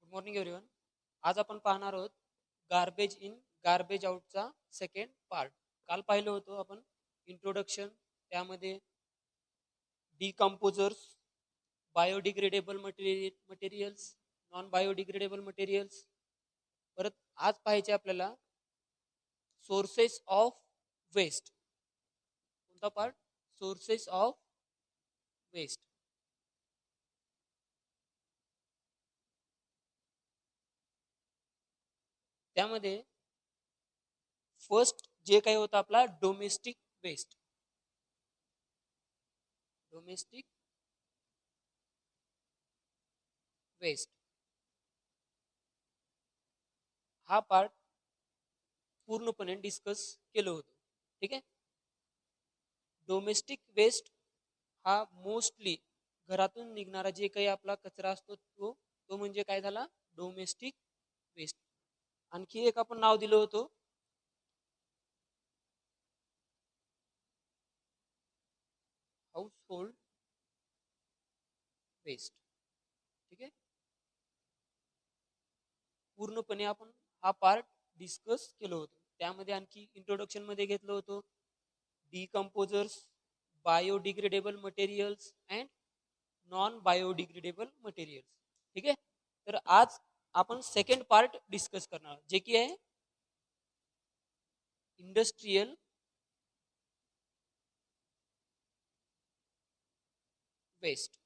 Good morning everyone. आज आपण पाहणार आहोत गार्बेज इन गार्बेज आउटचा सेकंड पार्ट. काल पाहिलं होतं आपण इंट्रोडक्शन, त्यामध्ये decomposers, biodegradable materials, non biodegradable materials. परत आज पाहायचे आपल्याला सोर्सेस ऑफ वेस्ट. कोणता पार्ट? Sources of waste. त्यामध्ये फर्स्ट जे काही होतं आपला डोमेस्टिक वेस्ट. डोमेस्टिक वेस्ट हा पार्ट पूर्णपणे डिस्कस केलं होतं. ठीक आहे. डोमेस्टिक वेस्ट हा मोस्टली घरातून निघणारा जे काही आपला कचरा असतो तो तो म्हणजे काय झाला? Domestic waste. आणखी एक आपण नाव दिलं होतं हाऊस होल्ड वेस्ट. ठीक आहे. पूर्णपणे आपण हा पार्ट डिस्कस केलं होतं. त्यामध्ये आणखी इंट्रोडक्शन मध्ये घेतलं होतं decomposers, biodegradable materials and non biodegradable materials. ठीक आहे. तर आज आपण सेकंड पार्ट डिस्कस करणार आहोत, जे की आहे इंडस्ट्रियल वेस्ट.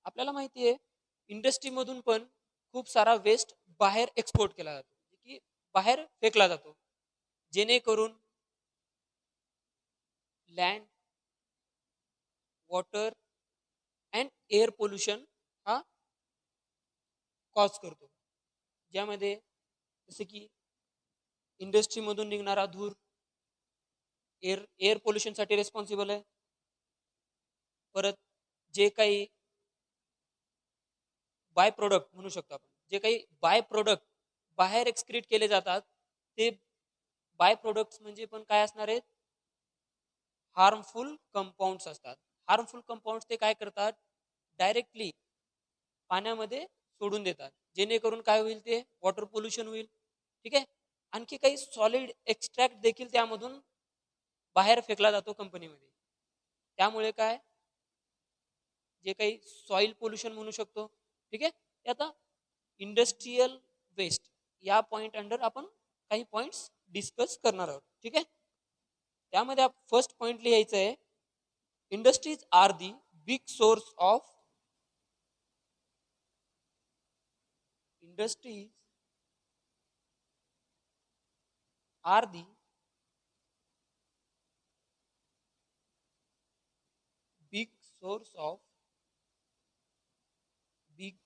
आपल्याला माहिती आहे इंडस्ट्रीमधून पण खूप सारा वेस्ट बाहेर एक्सपोर्ट केला जातो, जे की बाहेर फेकला जातो, जेणेकरून land, water and air pollution हा कॉज करतो. ज्यामध्ये जसे की इंडस्ट्रीमधून निघणारा धूर एअर पोल्युशनसाठी रेस्पॉन्सिबल आहे. परत जे काही बाय प्रोडक्ट म्हणू शकतो आपण, जे काही बाय प्रोडक्ट बाहेर एक्सक्रीट केले जातात, ते बाय प्रोडक्ट्स म्हणजे पण काय असणार आहेत? हार्मफुल कंपाऊंड्स असतात. हार्मफुल कंपाऊंड्स ते काय करतात? डायरेक्टली पाण्यामध्ये सोडून देतात, जेणेकरून काय होईल? ते वॉटर पोल्युशन होईल. ठीक आहे. आणखी काही सॉलिड एक्स्ट्रॅक्ट देखील त्यामधून बाहेर फेकला जातो कंपनीमध्ये. त्यामुळे काय? जे काही सॉइल पोल्युशन म्हणू शकतो. ठीक आहे. ते आता इंडस्ट्रियल वेस्ट या पॉइंट अंडर आपण काही पॉइंट्स डिस्कस करणार आहोत. ठीक आहे. त्यामध्ये फर्स्ट पॉइंट लिहायचं आहे, industries are the big source of industries are the big source of big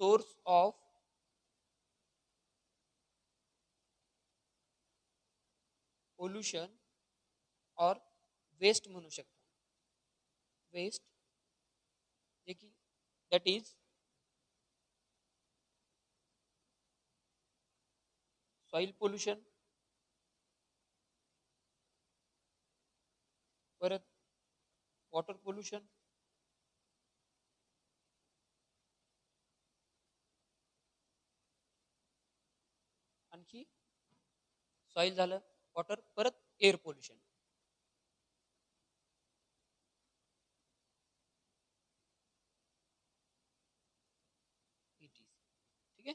source of pollution और वेस्ट म्हणू शकतो. वेस्ट जे की दॅट इज सॉइल पोल्युशन, परत वॉटर पोल्युशन, आणखी सॉइल झालं, वॉटर, परत एअर पोल्युशन. It is. ठीक आहे.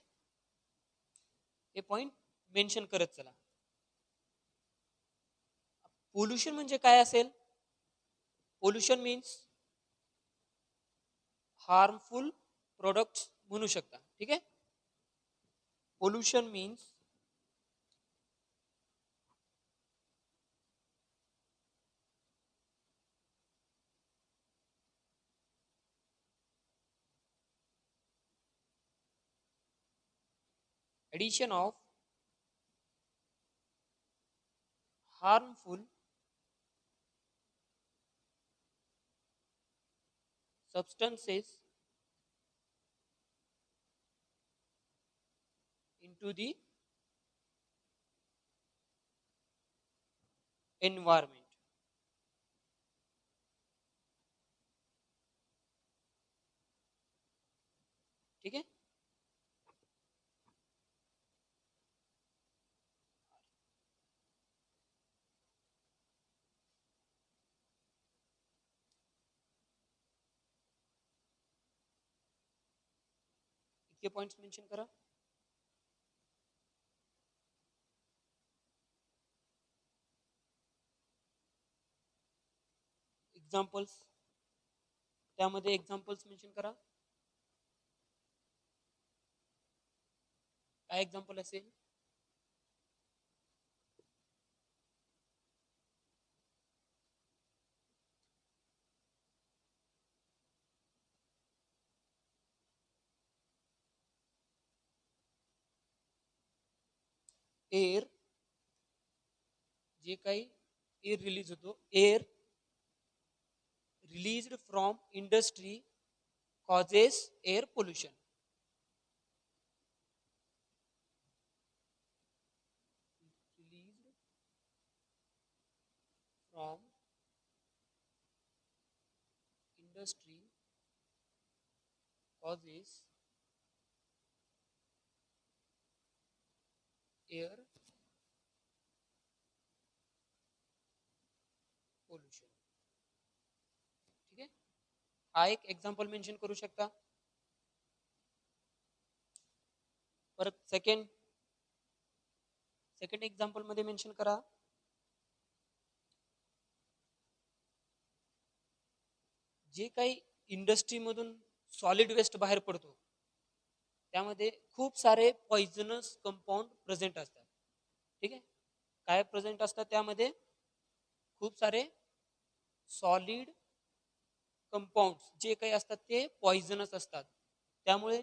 हे पॉइंट मेन्शन करत चला. पोल्युशन म्हणजे काय असेल? पोल्युशन मीन्स हार्मफुल प्रोडक्ट्स म्हणू शकता. ठीक आहे. Pollution means addition of harmful substances into the environment. ठीक आहे. इतके पॉइंट्स मेन्शन करा. एक्झाम्पल्स, त्यामध्ये एक्झाम्पल्स मेन्शन करा. काय एक्झाम्पल असेल? एअर, जे काही एअर रिलीज होतो, air released from industry causes air pollution. Released from industry causes air pollution. ठीक आहे. हा एक एक्झाम्पल मेन्शन करू शकता. परत सेकंड एक्झाम्पल मध्ये मेन्शन करा. जे काही इंडस्ट्रीमधून सॉलिड वेस्ट बाहेर पडतो त्यामध्ये खूप सारे पॉइझनस कंपाऊंड प्रेझेंट असतात. ठीक आहे. काय प्रेझेंट असतात त्यामध्ये? खूप सारे सॉलिड कंपाऊंड जे काही असतात ते पॉइझनस असतात. त्यामुळे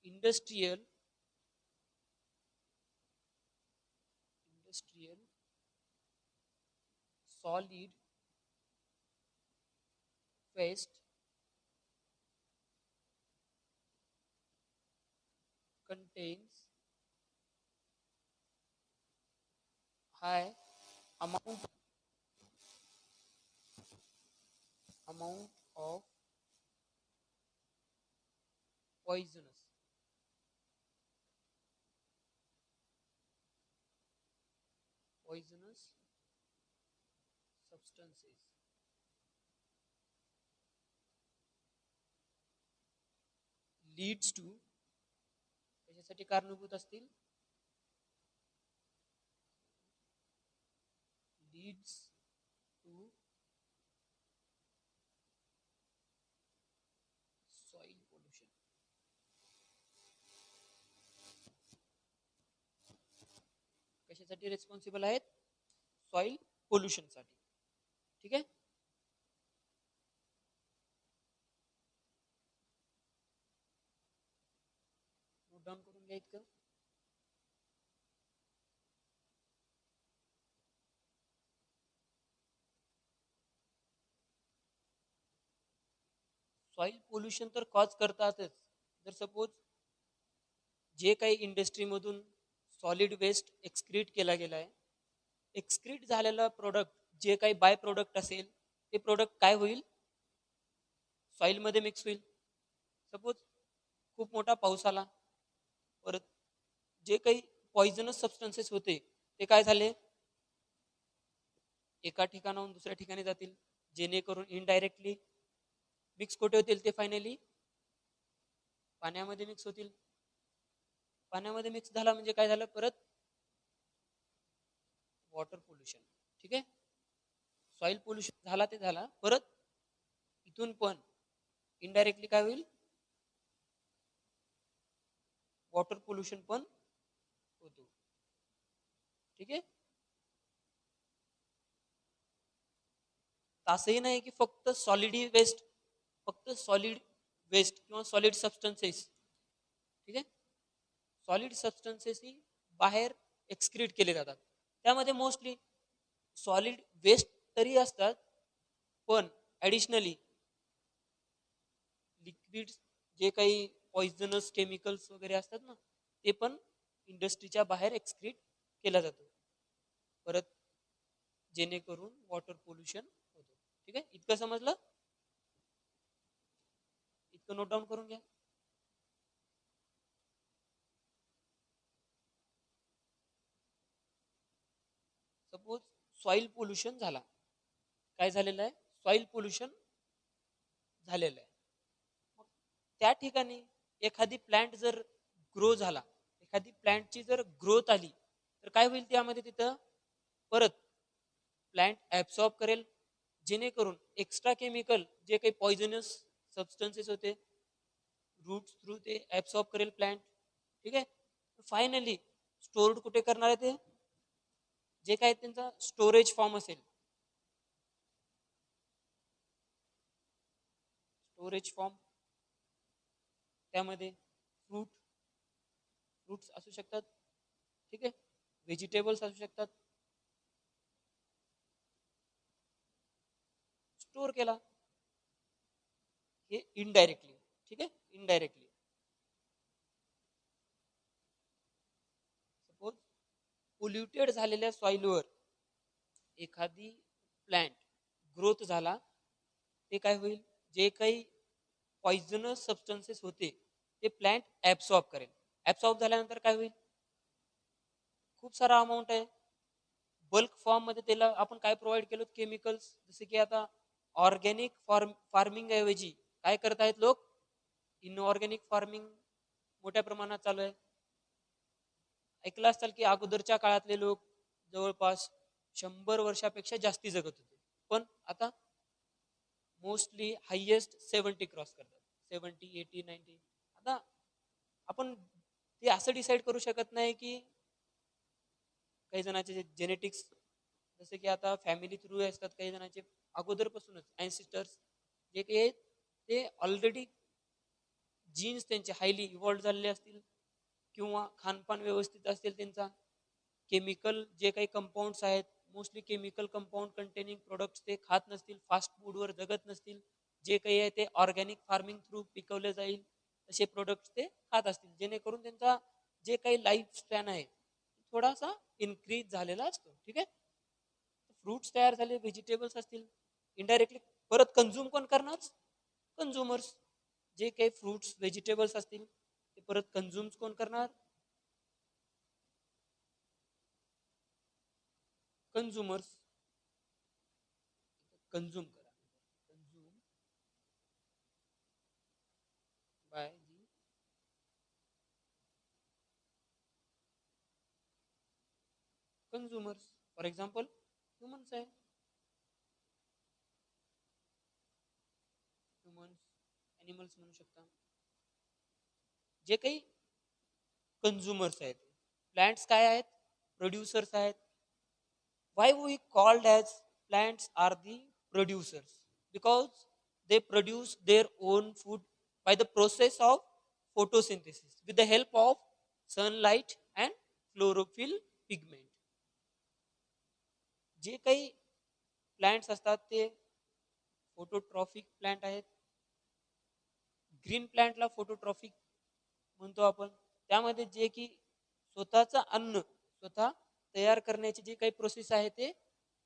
industrial solid waste contains high amount of poisonous substances. Leads to, कशासाठी कारणीभूत असतील? Leads to soil pollution. कशासाठी रिस्पॉन्सिबल आहेत? सॉइल पोल्युशन साठी. ठीक आहे. नोट डाऊन करून घ्या इतकं. सॉइल पोल्युशन तर कॉज करतातच. जर सपोज जे काही इंडस्ट्रीमधून सॉलिड वेस्ट एक्सक्रीट केला गेला आहे, एक्सक्रीट झालेला प्रोडक्ट जे काही बाय प्रोडक्ट असेल ते प्रोडक्ट काय होईल? सॉइलमध्ये मिक्स होईल. सपोज खूप मोठा पाऊस आला, परत जे काही पॉइझनस सबस्टन्सेस होते ते काय झाले? एका ठिकाणाहून दुसऱ्या ठिकाणी जातील, जेणेकरून इनडायरेक्टली मिक्स कुठे होतील? ते फायनली पाण्यामध्ये मिक्स होतील. पाण्यामध्ये मिक्स झाला म्हणजे काय झालं? परत वॉटर पोल्युशन. ठीक आहे. सॉइल पोल्युशन झाला ते झाला, परत इथून पण इनडायरेक्टली काय होईल? वॉटर पोल्युशन पण होतो. ठीक आहे. असंही नाही की फक्त सॉलिड वेस्ट किंवा सॉलिड सबस्टन्सेस. ठीक आहे. सॉलिड सबस्टन्सेस ही बाहेर एक्सक्रीट केले जातात. त्यामध्ये मोस्टली सॉलिड वेस्ट तरी असतात, पण ॲडिशनली लिक्विड जे काही पॉइझनस केमिकल्स वगैरे असतात ना, ते पण इंडस्ट्रीच्या बाहेर एक्सक्रीट केला जातो. परत जेणेकरून वॉटर पोल्युशन होतो. ठीक आहे. इतकं समजलं? इतकं नोट डाऊन करून घ्या. सॉइल पोल्युशन झाला. काय झालेलं आहे? सॉइल पोल्युशन झालेलं आहे. मग त्या ठिकाणी एखादी प्लांट जर ग्रो झाला, एखादी प्लांटची जर ग्रोथ आली, तर काय होईल त्यामध्ये? तिथं परत प्लांट ॲब्सॉर्ब करेल, जेणेकरून एक्स्ट्रा केमिकल जे काही पॉइझनस सबस्टन्सेस होते रूट्स थ्रू ते ॲब्सॉर्ब करेल प्लांट. ठीक आहे. फायनली स्टोर्ड कुठे करणार आहे? ते जे काही त्यांचा स्टोरेज फॉर्म असेल, स्टोरेज फॉर्म, त्यामध्ये फ्रूट्स असू शकतात. ठीक आहे. व्हेजिटेबल्स असू शकतात. स्टोर केला, हे इनडायरेक्टली. ठीक आहे. इनडायरेक्टली सपोज पोल्युटेड झालेल्या सॉइलवर एखादी प्लांट ग्रोथ झाला, ते काय होईल? जे काही पॉइझनस सबस्टन्सेस होते ते प्लांट ॲब्सॉर्ब करेल. ॲब्सॉर्ब झाल्यानंतर काय होईल? खूप सारा अमाऊंट आहे. बल्क फॉर्म मध्ये त्याला आपण काय प्रोव्हाइड केलं? केमिकल्स. जसे की आता ऑर्गॅनिक फार्मिंग ऐवजी काय करत आहेत लोक? इनऑर्गॅनिक फार्मिंग मोठ्या प्रमाणात चालू आहे. ऐकलं असाल की अगोदरच्या काळातले लोक जवळपास 100 वर्षापेक्षा जास्ती जगत होते, पण आता मोस्टली हायेस्ट 70 क्रॉस करतात. 70, 80, 90. आता आपण ते असं डिसाईड करू शकत नाही की काही जणांचे जेनेटिक्स, जसे की आता फॅमिली थ्रू असतात, काही जणांचे अगोदरपासूनच अँसिस्टर्स जे काही आहेत ते ऑलरेडी जीन्स त्यांचे हायली इव्हॉल्व झालेले असतील, किंवा खानपान व्यवस्थित असेल त्यांचा. केमिकल जे काही कंपाऊंड्स आहेत, mostly chemical compound containing products ते खात नसतील, फास्ट फूडवर जगत नसतील. जे काही आहे ते ऑर्गॅनिक फार्मिंग थ्रू पिकवले जाईल असे प्रोडक्ट्स ते खात असतील, जेणेकरून त्यांचा जे काही लाईफ स्पॅन आहे थोडासा इन्क्रीज झालेला असतो. ठीक आहे. फ्रुट्स तयार झाले, व्हेजिटेबल्स असतील, इनडायरेक्टली परत कन्झ्युम कोण करणार? कन्झ्युमर्स. जे काही फ्रुट्स व्हेजिटेबल्स असतील ते परत कन्झ्युम कोण करणार? कन्झ्युमर्स. कन्झ्युम करा. Consume by consumers. For example humans आहे. ह्युमन्स, ॲनिमल्स म्हणू शकता. जे काही कन्झ्युमर्स आहेत. प्लांट्स काय आहेत? प्रोड्युसर्स आहेत. Why we called as plants are the producers? Because they produce their own food by the process of photosynthesis with the help of sunlight and chlorophyll pigment. जे काही प्लांट्स असतात ते phototrophic plant आहेत. Green प्लांटला phototrophic म्हणतो आपण. त्यामध्ये जे की स्वतःचं अन्न स्वतः तयार करण्याची जी काही प्रोसेस आहे ते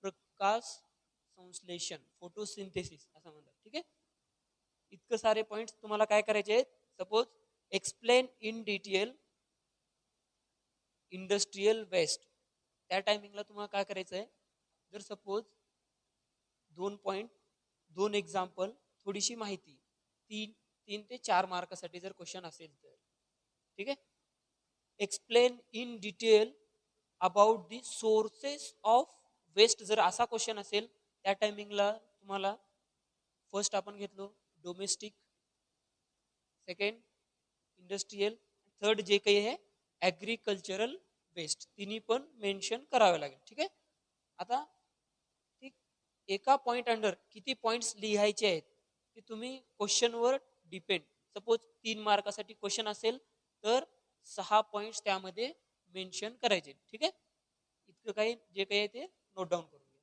प्रकाश संश्लेषण, फोटोसिंथेसिस असं म्हणतात. ठीक आहे. इतकं सारे पॉइंट्स तुम्हाला काय करायचे आहेत? Suppose explain in detail industrial waste. त्या टायमिंगला तुम्हाला काय करायचं आहे? जर सपोज 2 पॉइंट, 2 एक्झाम्पल, थोडीशी माहिती, 3 ते 4 मार्कासाठी जर क्वेश्चन असेल तर. ठीक आहे. Explain in detail about the sources of waste. जर असा क्वेश्चन असेल त्या टायमिंगला तुम्हाला फर्स्ट आपण घेतलो डोमेस्टिक, सेकंड इंडस्ट्रियल, थर्ड जे काही आहे ॲग्रिकल्चरल वेस्ट, तिन्ही पण मेन्शन करावे लागेल. ठीक आहे. आता एका पॉइंट अंडर किती पॉइंट्स लिहायचे आहेत ते तुम्ही क्वेश्चनवर डिपेंड. सपोज 3 मार्कासाठी क्वेश्चन असेल तर 6 पॉइंट्स त्यामध्ये मेन्शन करायचे. ठीक आहे. इतकं काही जे काही आहे ते नोट डाऊन करून घ्या.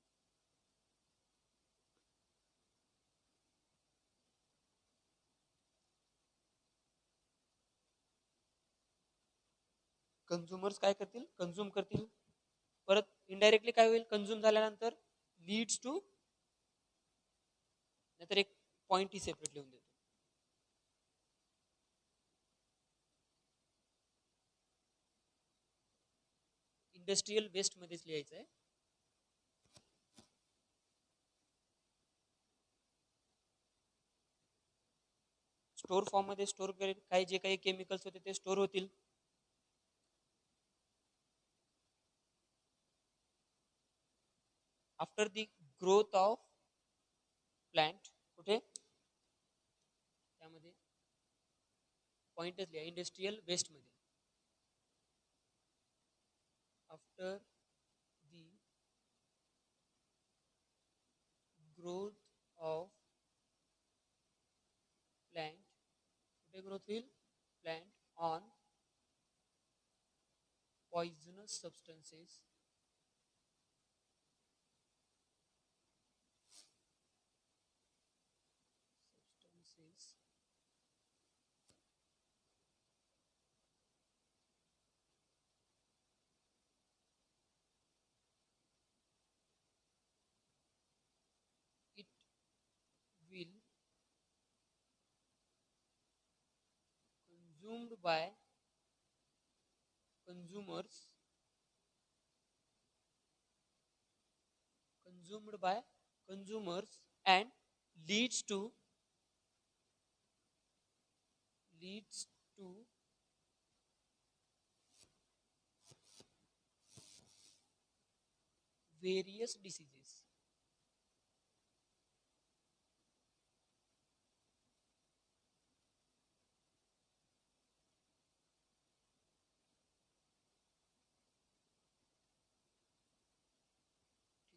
कन्झ्युमर्स काय करतील? कन्झ्युम करतील. परत इनडायरेक्टली काय होईल? कन्झ्युम झाल्यानंतर लीड्स टू, नाहीतर एक पॉइंट ही सेपरेट लिहून देतो. इंडस्ट्रियल वेस्ट मध्येच लिहायचं आहे. स्टोर फॉर्म मध्ये स्टोर करेल, काही जे काही केमिकल्स होते ते स्टोर होतील. After the growth of plant, कुठे त्यामध्ये पॉइंटच लिहा, इंडस्ट्रियल वेस्ट मध्ये. After the growth of plant, कुठे ग्रोथ होईल, plant on poisonous substances, it will consumed by consumers, consumed by consumers and leads to various diseases.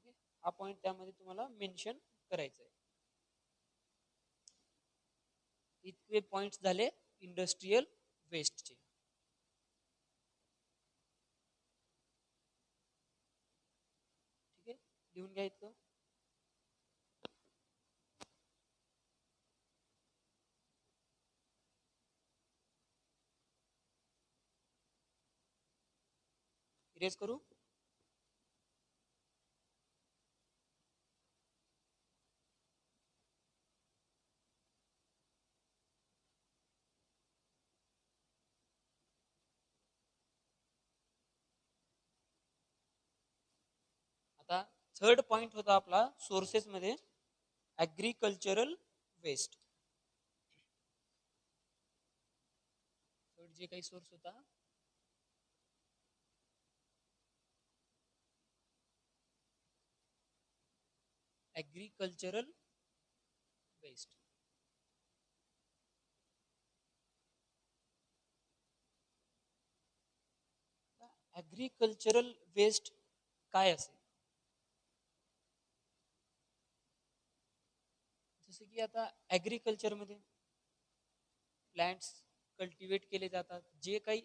ठीक आहे, हा पॉइंट त्यामध्ये तुम्हाला मेन्शन करायचा आहे. इतके पॉइंट्स झाले इंडस्ट्रियल वेस्टचे. ठीक आहे, लिहून घ्या इतकं. इरेज करू. आता थर्ड पॉइंट होता आपला सोर्सेस मध्ये ऍग्रिकल्चरल वेस्ट. थर्ड जे काही सोर्स होता ऍग्रिकल्चरल वेस्ट. ऍग्रिकल्चरल वेस्ट काय असेल, जसे की आता ऍग्रिकल्चर मध्ये प्लांट्स कल्टिवेट केले जातात, जे काही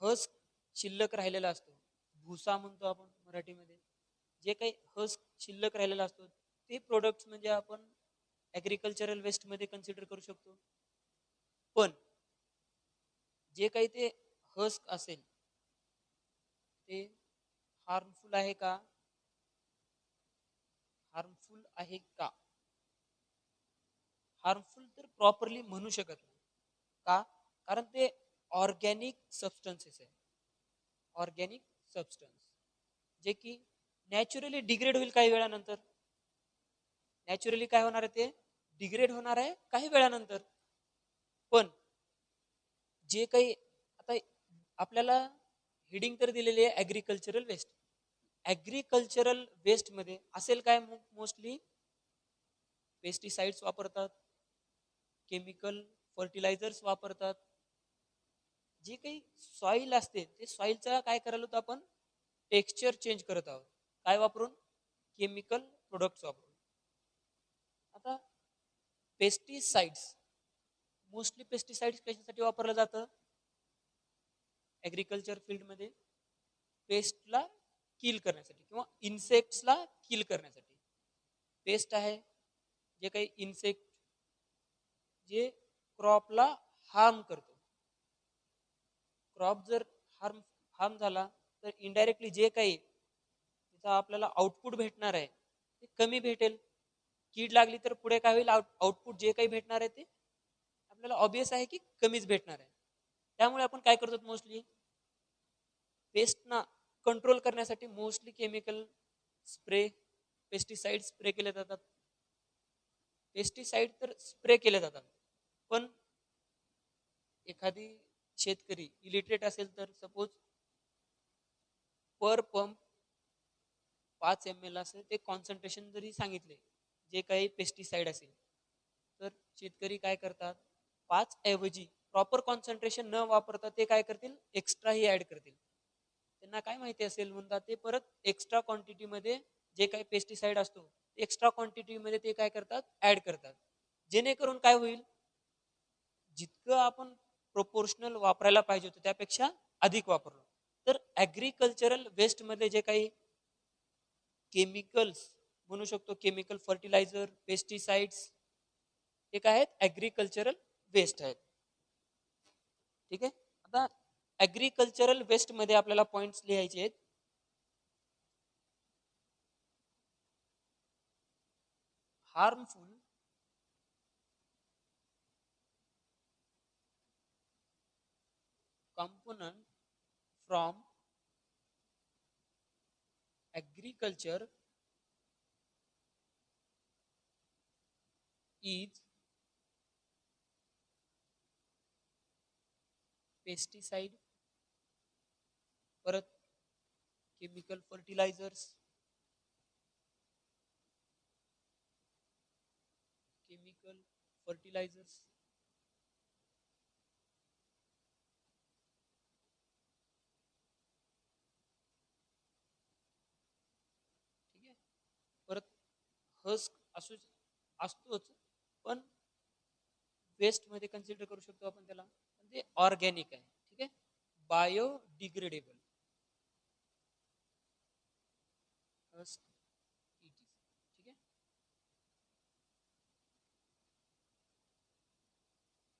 हस शिल्लक राहिलेला असतो, भुसा म्हणतो आपण मराठीमध्ये, जे काही हस शिल्लक राहिलेला असतो ते प्रोडक्ट्स म्हणजे आपण ऍग्रिकल्चरल वेस्ट मध्ये कन्सिडर करू शकतो. पण जे काही ते हस्क असेल ते हार्मफुल आहे का, हार्मफुल आहे का, हार्मफुल तर प्रॉपरली म्हणू शकत नाही. का, कारण ते ऑर्गॅनिक सबस्टन्सेस आहे. ऑर्गॅनिक सबस्टन्स जे की नॅचरली डिग्रेड होईल काही वेळानंतर. नॅचरली काय होणार आहे, ते डिग्रेड होणार आहे काही वेळानंतर. पण जे काही आता आपल्याला हेडिंग तर दिलेली आहे ऍग्रिकल्चरल वेस्ट. ऍग्रिकल्चरल वेस्ट मध्ये असेल काय, मोस्टली पेस्टिसाइड्स वापरतात, केमिकल फर्टिलायझर्स वापरतात. जे काही सॉइल असते ते सॉइलचा काय करायला होतं आपण, टेक्स्चर चेंज करत आहोत. काय वापरून, केमिकल प्रोडक्ट्स वापरून. आता पेस्टिसाइड्स, मोस्टली पेस्टिसाइड्स कशासाठी वापरलं जातं ऍग्रिकल्चर फील्डमध्ये, पेस्टला किल करण्यासाठी किंवा इन्सेक्ट्सला किल करण्यासाठी. पेस्ट आहे जे काही इन्सेक्ट जे क्रॉपला हार्म करतो. क्रॉप जर हार्म झाला तर इनडायरेक्टली जे काही त्याचा आपल्याला आउटपुट भेटणार आहे ते कमी भेटेल. कीड लागली तर पुढे काय होईल, आउटपुट जे काही भेटणार आहे ते आपल्याला ऑब्वियस आहे की कमीच भेटणार आहे. त्यामुळे आपण काय करतो, मोस्टली पेस्टना कंट्रोल करण्यासाठी mostly chemical spray, pesticide spray केले जातात. पेस्टिसाइड तर स्प्रे केले जातात, पण एखादी शेतकरी इलिटरेट असेल तर सपोज पर पंप 5 ml असेल ते कॉन्सन्ट्रेशन जरी सांगितले जे काही पेस्टिसाइड असेल, तर शेतकरी काय करतात, 5 ऐवजी प्रॉपर कॉन्सन्ट्रेशन न वापरता ते काय करतील, एक्स्ट्राही ऍड करतील. त्यांना काय माहिती असेल म्हणतात, ते परत एक्स्ट्रा क्वांटिटीमध्ये जे काही पेस्टिसाइड असतो एक्स्ट्रा क्वांटिटीमध्ये ते काय करतात, ऍड करतात. जेणेकरून काय होईल, जितकं आपण प्रोपोर्शनल वापरायला पाहिजे होतं त्यापेक्षा अधिक वापरलो. तर ॲग्रिकल्चरल वेस्टमध्ये जे काही केमिकल्स म्हणू शकतो, केमिकल फर्टिलायझर, पेस्टिसाइड्स, हे काय आहेत, ॲग्रिकल्चरल वेस्ट आहेत. ठीक आहे. आता ॲग्रिकल्चरल वेस्टमध्ये आपल्याला पॉइंट्स लिहायचे आहेत. Harmful component from agriculture is pesticide, परत केमिकल फर्टिलायझर्स, केमिकल फर्टिलायझर्स, ठीक आहे. परत हस्क असू असतोच, पण वेस्टमध्ये कन्सिडर करू शकतो आपण त्याला, म्हणजे ऑर्गॅनिक आहे. ठीक आहे. Biodegradable husk it is. ठीक आहे.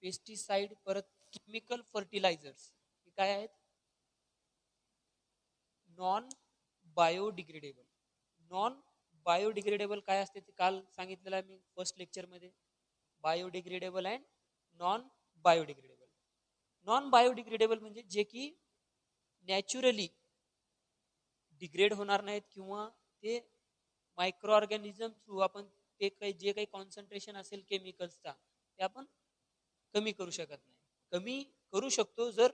पेस्टिसाइड परत केमिकल फर्टिलायझर्स हे काय आहेत, नॉन बायोडिग्रेडेबल. नॉन बायोडिग्रेडेबल काय असते ते काल सांगितलेलं आहे मी फर्स्ट लेक्चरमध्ये. Biodegradable and non biodegradable. Non biodegradable म्हणजे जे की नॅचरली डिग्रेड होणार नाहीत, किंवा ते मायक्रो ऑर्गॅनिझम थ्रू आपण ते काही जे काही कॉन्सन्ट्रेशन असेल केमिकल्सचा ते आपण कमी करू शकत नाही. कमी करू शकतो जर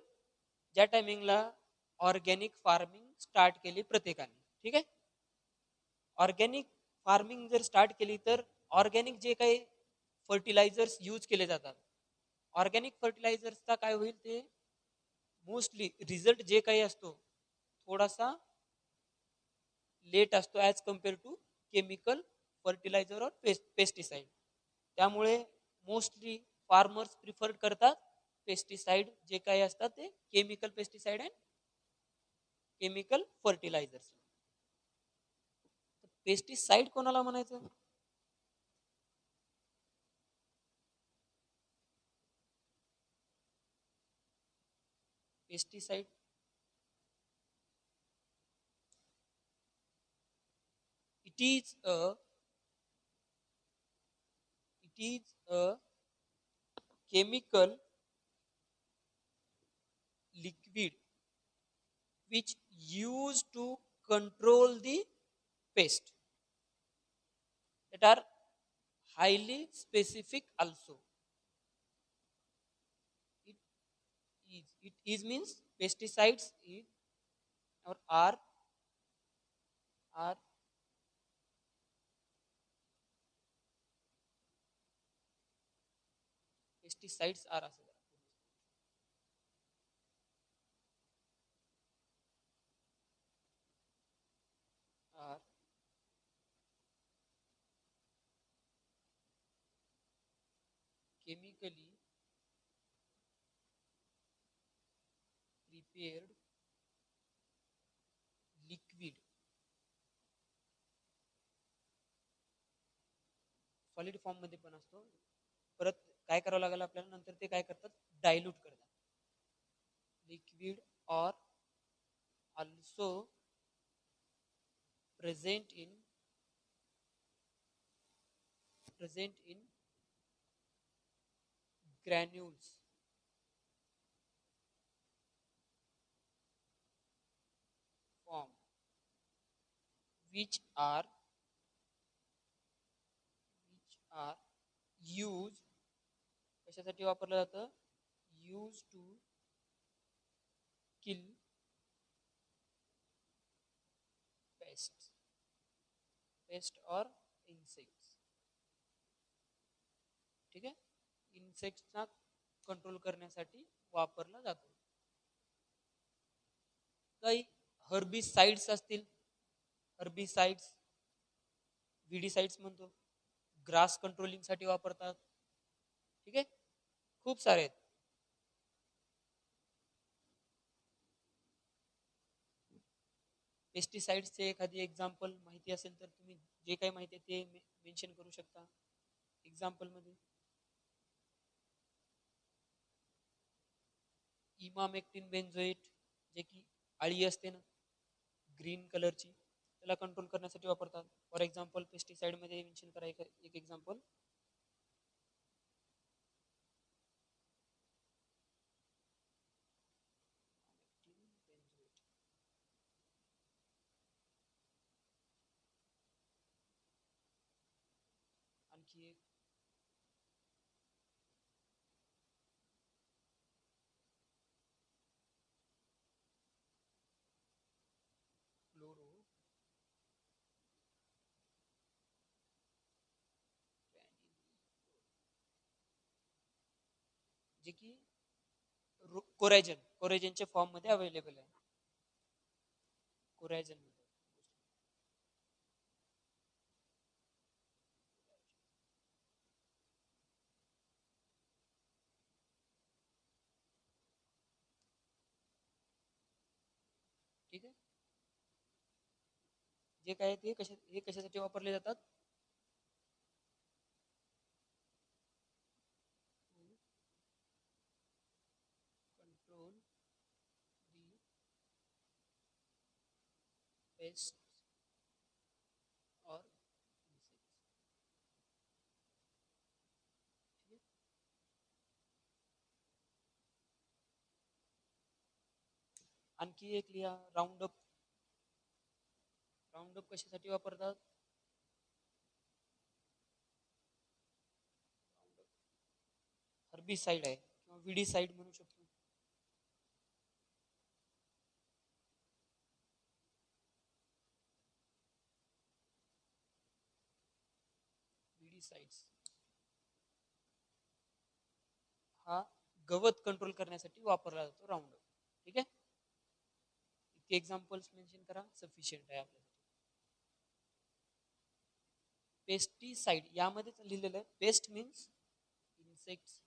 ज्या टायमिंगला ऑर्गॅनिक फार्मिंग स्टार्ट केली प्रत्येकाने. ठीक आहे. ऑर्गॅनिक फार्मिंग जर स्टार्ट केली तर ऑर्गॅनिक जे काही फर्टिलायझर्स यूज केले जातात, ऑर्गॅनिक फर्टिलायझर्सचा काय होईल, ते मोस्टली रिझल्ट जे काही असतो थोडासा लेट असतो as compare to chemical fertiliser और पेस्टिसाइड. त्यामुळे मोस्टली फार्मर्स प्रिफर करतात पेस्टिसाइड जे काही असतात ते chemical pesticide and chemical fertilisers. Pesticide कोणाला म्हणायचं, pesticide it is a chemical liquid which used to control the pest that are highly specific also. It is means pesticides is or are pesticides are असं are chemically prepared liquid, solid form मध्ये पण असतो. परत काय करावं लागेल आपल्याला, नंतर ते काय करतात, डायल्यूट करतात. लिक्विड और also present in granules form which are used कशासाठी वापरलं जातं? Use to kill pest, pest और इन्सेक्ट्स. ठीक आहे, इन्सेक्ट्सना कंट्रोल करण्यासाठी वापरला जातो. काही हर्बिसाइड्स असतील, हर्बिसाइड्स, विडीसाइड्स म्हणतो, ग्रास कंट्रोलिंग साठी वापरतात. ठीक आहे, खूप सारे आहेत. पेस्टिसाइड्सचे एखादी एक्झाम्पल माहिती असेल तर तुम्ही जे काही माहिती आहे ते मेन्शन करू शकता एक्झाम्पल मध्ये. इमामेक्टिन बेन्झोएट, जे की आळी असते ना ग्रीन कलरची, त्याला कंट्रोल करण्यासाठी वापरतात. फॉर एक्झाम्पल पेस्टिसाइड मध्ये मेन्शन करा एक एक्झाम्पल. आणखी एक फ्लोरो जे की कोरॅजन, कोरॅजनच्या फॉर्म मध्ये अवेलेबल आहे. कोरॅजन मध्ये ठीक आहे. जे काय ते हे कशासाठी वापरले जातात? कंट्रोल दी पेस्ट और आणखी एक लिहा, राऊंडअप. राऊंडअप कशासाठी वापरतात? हर्बिसाइड आहे किंवा विडीसाइड म्हणू शकतो. विडीसाइड्स हा गवत कंट्रोल करण्यासाठी वापरला जातो राऊंडअप. ठीक आहे, इतके एक्झाम्पल्स मेन्शन करा, सफिशियंट आहे आपल्यासाठी. पेस्टिसाइड यामध्ये लिहिलेलं आहे पेस्ट मीन्स इन्सेक्ट्स.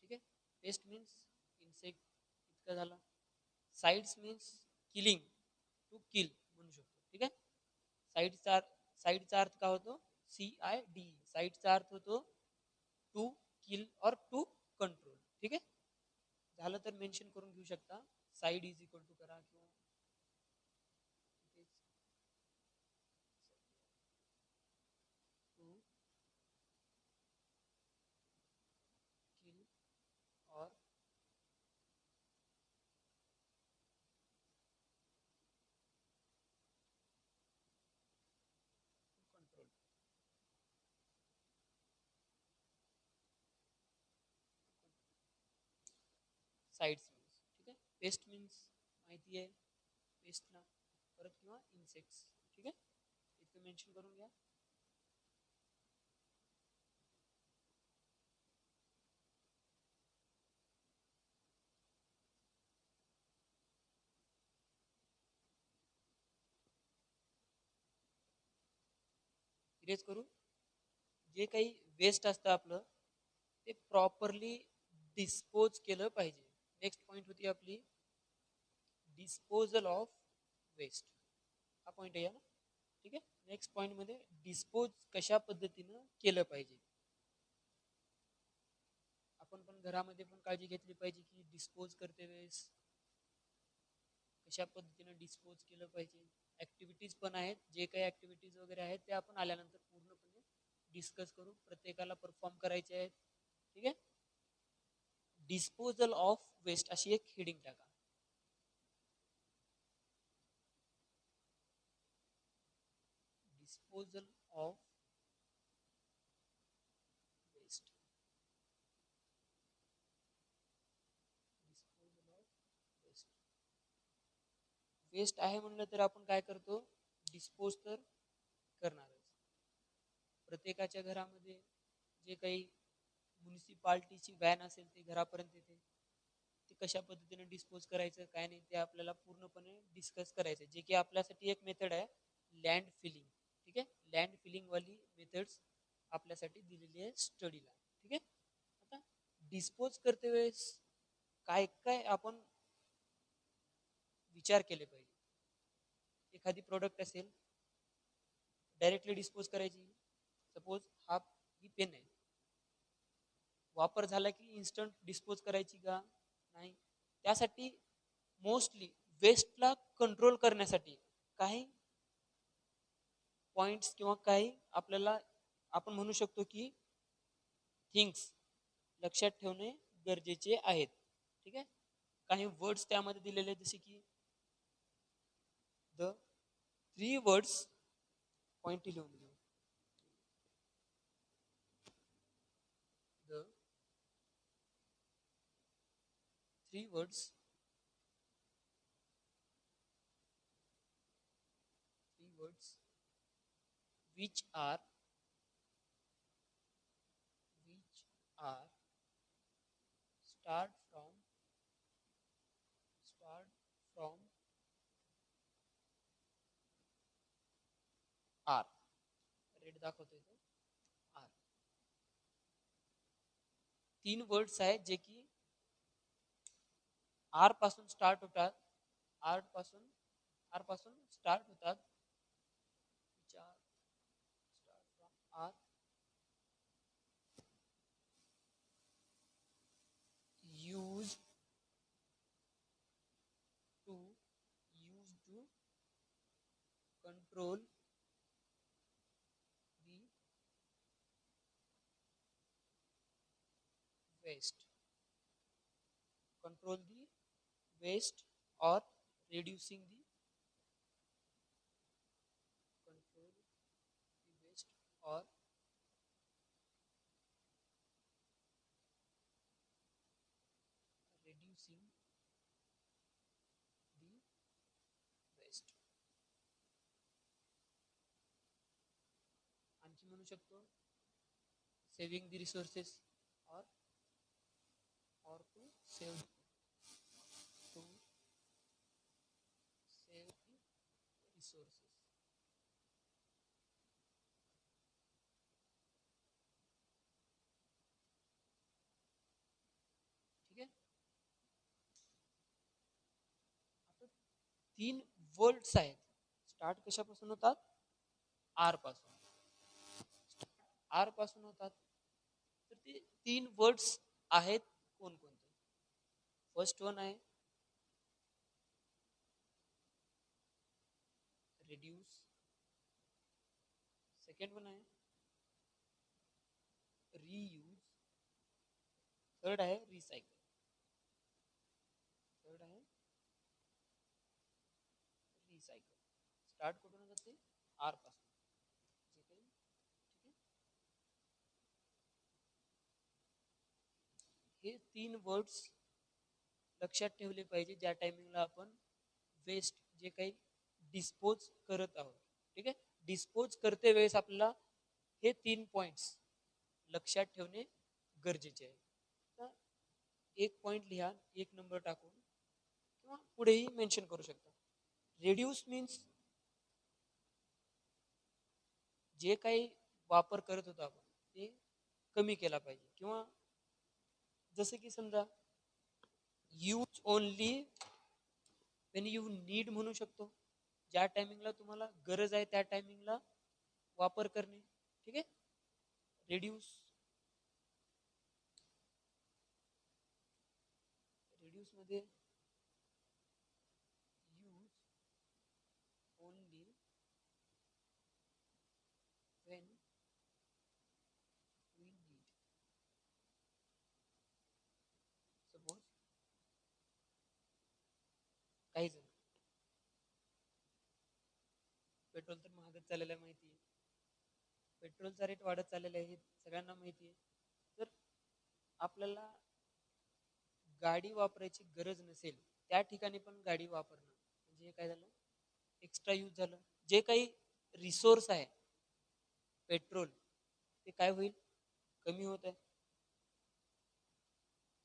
ठीक आहे, पेस्ट मीन्स इन्सेक्ट इतकं झालं. Sides means killing, to kill म्हणू शकतो. ठीक आहे, साइडचा अर्थ काय होतो? CID. साइडचा अर्थ होतो टू किल और टू कंट्रोल. ठीक आहे, झालं तर मेन्शन करून घेऊ शकता. साइड इज इक्वल टू करा किंवा टू किल और कंट्रोल. साइड्स मीन्स, ठीक आहे. पेस्ट मीन्स माहिती आहे, पेस्टला परत किंवा इन्सेक्ट्स. ठीक आहे, इथं मेन्शन करून घ्या. इरेज करू. जे काही वेस्ट असतं आपलं ते प्रॉपरली डिस्पोज केलं पाहिजे. नेक्स्ट पॉइंट होती आपली डिस्पोजल ऑफ वेस्ट. हा पॉइंट आहे ना. ठीक आहे, नेक्स्ट पॉइंट मध्ये डिस्पोज कशा पद्धतीनं केलं पाहिजे. आपण पण घरामध्ये पण काळजी घेतली पाहिजे की डिस्पोज करते वेळेस कशा पद्धतीनं डिस्पोज केलं पाहिजे. ऍक्टिव्हिटीज पण आहेत, जे काही ऍक्टिव्हिटीज वगैरे आहेत ते आपण आल्यानंतर पूर्णपणे डिस्कस करू. प्रत्येकाला परफॉर्म करायचे आहेत. ठीक आहे, डिस्पोजल ऑफ वेस्ट अशी एक हेडिंग टाका. Disposal of waste. वेस्ट आहे म्हणलं तर आपण काय करतो, डिस्पोज तर करणारच. प्रत्येकाच्या घरामध्ये जे काही म्युनिसिपाल्टीची व्हॅन असेल ते घरापर्यंत येते, ते कशा पद्धतीने डिस्पोज करायचं काय नाही ते आपल्याला पूर्णपणे डिस्कस करायचं, जे की आपल्यासाठी एक मेथड आहे लँड फिलिंग. ठीक आहे, लँड फिलिंग वाली मेथड्स आपल्यासाठी दिलेली आहे स्टडीला. ठीक आहे, आता डिस्पोज करते वेळेस काय काय आपण विचार केले पाहिजे. एखादी प्रोडक्ट असेल डायरेक्टली डिस्पोज करायची, सपोज ही पेन आहे, वापर झाला की इन्स्टंट डिस्पोज करायची का नाही, त्यासाठी मोस्टली वेस्टला कंट्रोल करण्यासाठी काही पॉइंट्स किंवा काही आपल्याला आपण म्हणू शकतो की थिंग्स लक्षात ठेवणे गरजेचे आहेत. ठीक आहे, काही वर्ड्स त्यामध्ये दिलेले जसे की द 3 वर्ड्स पॉइंट लिहून घेऊ. The 3 words, 3 words which are start from R. Red दाखवतोय तो R. 3 वर्ड्स आहेत जे की आर पासून स्टार्ट होतात, आर पासून स्टार्ट होतात, start from R, use to control the waste, control the waste or reducing the control the waste or reducing the waste. आणखी म्हणू शकतो saving the resources or to save the resources. ठीक आहे, आता 3 words आहेत, start कशापासून होतात, R पासून, आर पासून होतात. तर ते 3 वर्ड्स आहेत कोणकोणते. फर्स्ट वन आहे रिड्यूस, सेकंड वन आहे रियूज, थर्ड आहे रिसायकल. स्टार्ट कुठून होतात ते आर पासून, जे काही. ठीक आहे, हे 3 वर्ड्स लक्षात ठेवले पाहिजे ज्या टायमिंगला आपण वेस्ट जे काही डिस्पोज करत आहोत. ठीक आहे, डिस्पोज करते वेळेस आपल्याला हे 3 पॉइंट्स लक्षात ठेवणे गरजेचे आहे. तर एक पॉइंट लिहा, एक नंबर टाकून किंवा पुढेही मेन्शन करू शकता. रिड्यूस मीन्स जे काही वापर करत होतो आपण ते कमी केला पाहिजे, किंवा जसं की समजा use only Wien you need म्हणू शकतो, ज्या टायमिंगला तुम्हाला गरज आहे त्या टायमिंगला वापर करणे. ठीक आहे, रिड्यूस मध्ये use only when we need. Suppose काही जण, पेट्रोल तर महागच चाललेलं आहे माहिती आहे, पेट्रोलचा रेट वाढत चाललेला आहे हे सगळ्यांना माहिती आहे. तर आपल्याला गाडी वापरायची गरज नसेल त्या ठिकाणी पण गाडी वापरणं म्हणजे काय झालं, एक्स्ट्रा यूज झालं. जे काही रिसोर्स आहे पेट्रोल ते काय होईल, कमी होत आहे.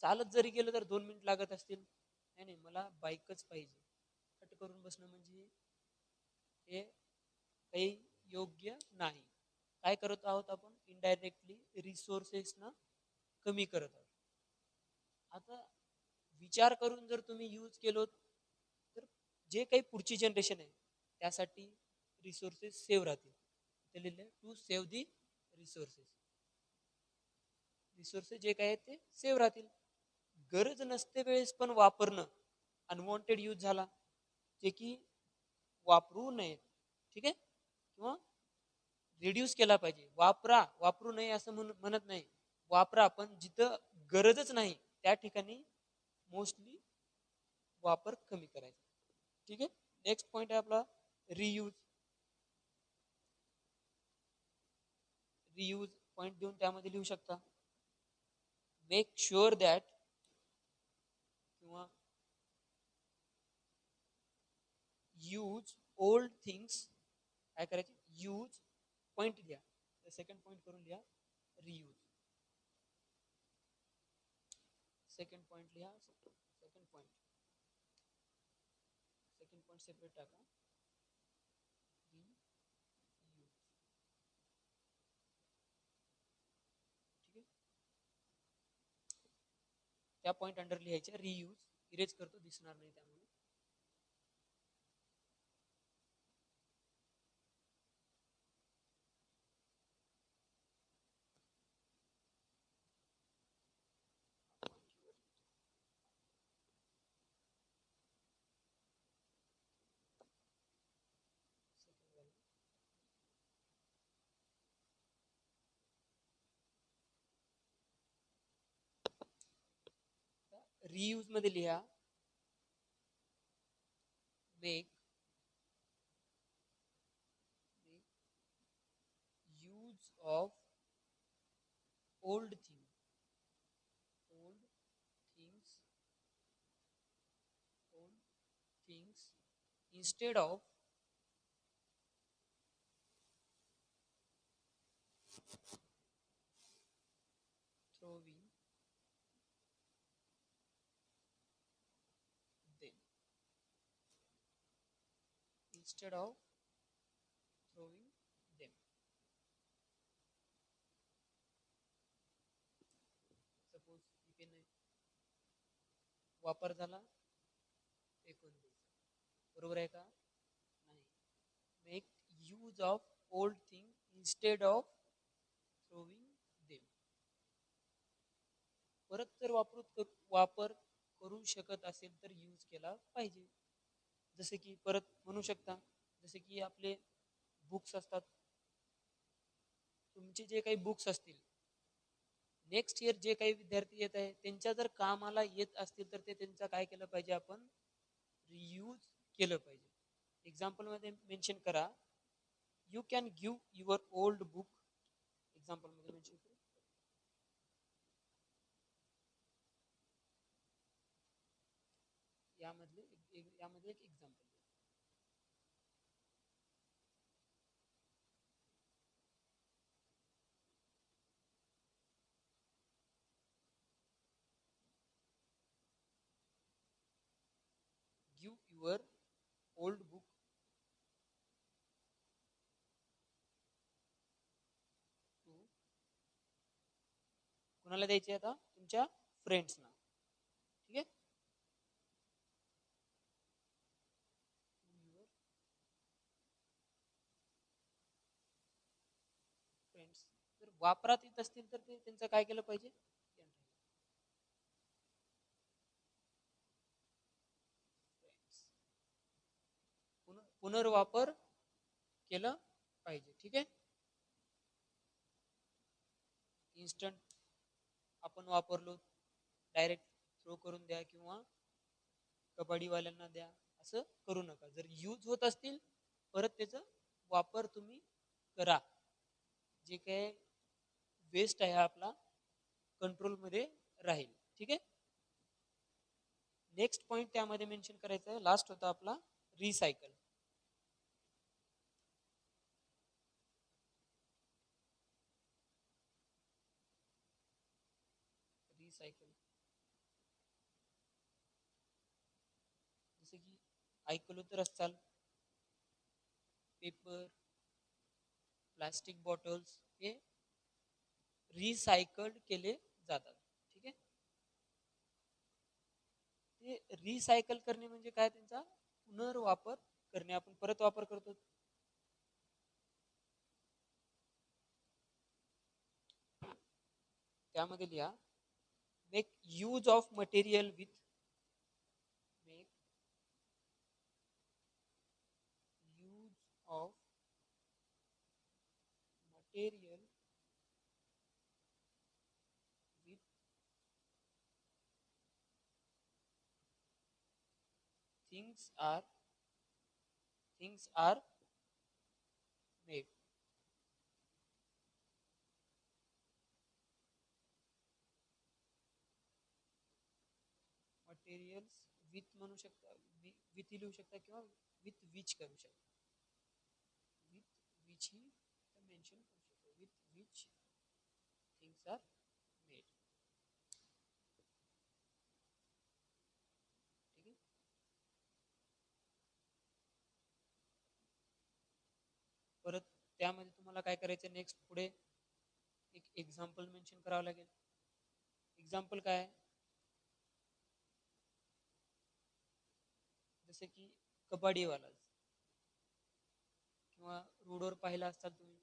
चालत जरी गेलं तर 2 मिनिट लागत असतील, नाही नाही मला बाईकच पाहिजे, कट करून बसणं म्हणजे हे काही योग्य नाही. काय करत आहोत आपण, इनडायरेक्टली रिसोर्सेसना कमी करत आहोत. आता विचार करून जर तुम्ही यूज केलो तर जे काही पुढची जनरेशन आहे त्यासाठी रिसोर्सेस सेव्ह राहतील. ते लिहिलं to save the resources. Resources जे काय आहेत ते सेव्ह राहतील. गरज नसते वेळेस पण वापरणं अनवॉन्टेड यूज झाला, जे की वापरू नये, ठीक आहे, किंवा रिड्यूस केला पाहिजे. वापरू नये असं म्हणत नाही, वापरा, पण जिथं गरजच नाही त्या ठिकाणी मोस्टली वापर कमी करायचा. ठीक आहे. नेक्स्ट पॉइंट आहे आपला रियूज. रियूज पॉइंट देऊन त्यामध्ये लिहू शकता, मेक शुअर दॅट, किंवा यूज ओल्ड थिंग्स. काय करायचे, यूज पॉइंट लिहा, सेकंड पॉइंट करून लिहा रियूज. सेकंड पॉइंट लिहा, सेकंड पॉइंट सेपरेट टाका, रियूज. ठीक आहे, त्या पॉइंट अंडर लिहायचे रियूज. इरेज करतो, दिसणार नाही त्यामुळे. रियूज मध्ये लिहा, make use of old things, instead of throwing them, instead of throwing them. Suppose pen वापर झाला, फेकून द्यायचा, बरोबर आहे का, नाही. Make use of old thing instead of throwing them. परत जर वापर करू शकत असेल तर यूज केला पाहिजे. जसे की परत म्हणू शकता, जसे की आपले बुक्स असतात, तुमचे जे काही बुक्स असतील, नेक्स्ट इयर जे काही विद्यार्थी येत आहे त्यांच्या जर कामाला येत असतील तर ते त्यांचा काय केलं पाहिजे, आपण रियूज केलं पाहिजे. एक्झाम्पल मध्ये मेन्शन करा, you can give your old book. Example मध्ये मेन्शन करा, यामध्ये एक example. Give your old book to, कुणाला द्यायचे आता, तुमच्या फ्रेंड्सना. ठीक आहे, फ्रेंड्स जर वापरात येत असतील तर ते त्यांचं काय केलं पाहिजे, पुनर्वापर केलं पाहिजे. ठीक आहे, इन्स्टंट आपण वापरलो, डायरेक्ट थ्रो करून द्या किंवा कबड्डीवाल्यांना द्या, असं करू नका. जर यूज होत असतील परत त्याचा वापर तुम्ही करा. जे काय वेस्ट आहे आपला कंट्रोलमध्ये राहील. ठीक आहे, नेक्स्ट पॉइंट त्यामध्ये मेन्शन करायचा आहे, लास्ट होता आपला रिसायकल. रिसायकल जसं की ऐकलो तर असाल, पेपर, प्लास्टिक बॉटल्स हे रिसायकल्ड केले जातात. ठीक आहे. ते रिसायकल करणे म्हणजे काय, त्यांचा पुनर्वापर करणे. आपण परत वापर करतो. त्यामध्ये लिहा, make use of material with, make use of material with things are made. Materials with म्हणू शकता, विथ लिहू शकता किंवा विथ विच करू शकता. विथ विच ही मेन्शन करू शकतो. With which things are made. ठीक आहे. परत त्यामध्ये तुम्हाला काय करायचं, नेक्स्ट पुढे एक एक्झाम्पल मेन्शन करावं लागेल. एक्झाम्पल काय आहे, जसे की कबड्डीवाला किंवा रोडवर पाहिला असताल तुम्ही,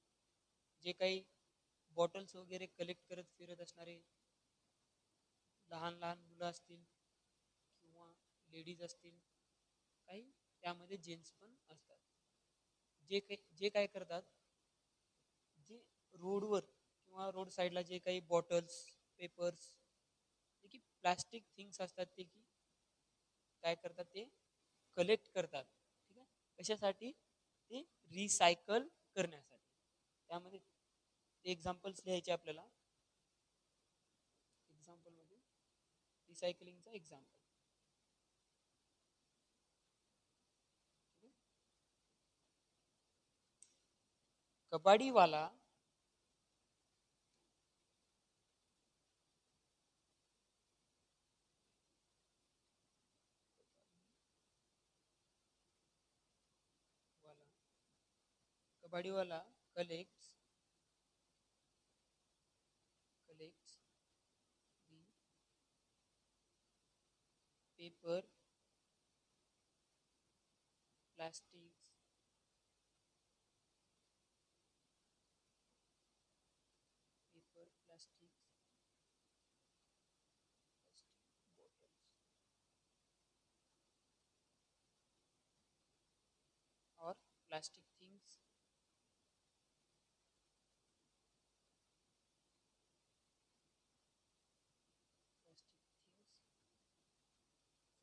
जे काही बॉटल्स वगैरे कलेक्ट करत फिरत असणारे लहान लहान मुलं असतील किंवा लेडीज असतील, काही त्यामध्ये जेंट्स पण असतात, जे काय करतात, जे रोडवर किंवा रोड साईडला जे काही बॉटल्स, पेपर्स, जे की प्लास्टिक थिंग्स असतात, ते की काय करतात, ते कलेक्ट करतात. ठीक आहे. कशासाठी, ते रिसायकल करण्यासाठी. त्यामध्ये एक्झाम्पल्स लिहायचे आपल्याला. एक्झाम्पल मध्ये रिसायकलिंगचा एक्झाम्पल. कबाडीवाला कबाडीवाला collects the paper, plastics, plastic bottles or plastic things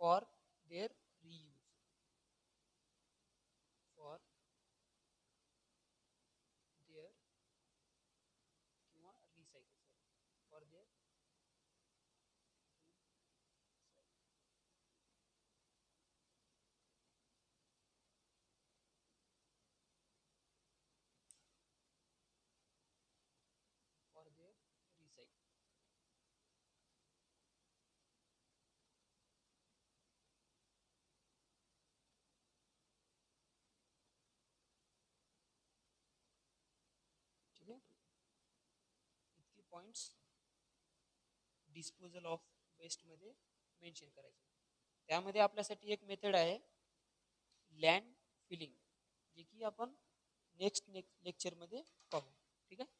for their reuse, for their किंवा recycle, for their recycle. ठीक आहे. इतकी पॉइंट्स डिस्पोजल ऑफ वेस्ट मध्ये मेन्शन करायचे. त्यामध्ये आपल्यासाठी एक मेथड आहे, लँड फिलिंग, जे की आपण नेक्स्ट लेक्चर मध्ये पाहू. ठीक आहे.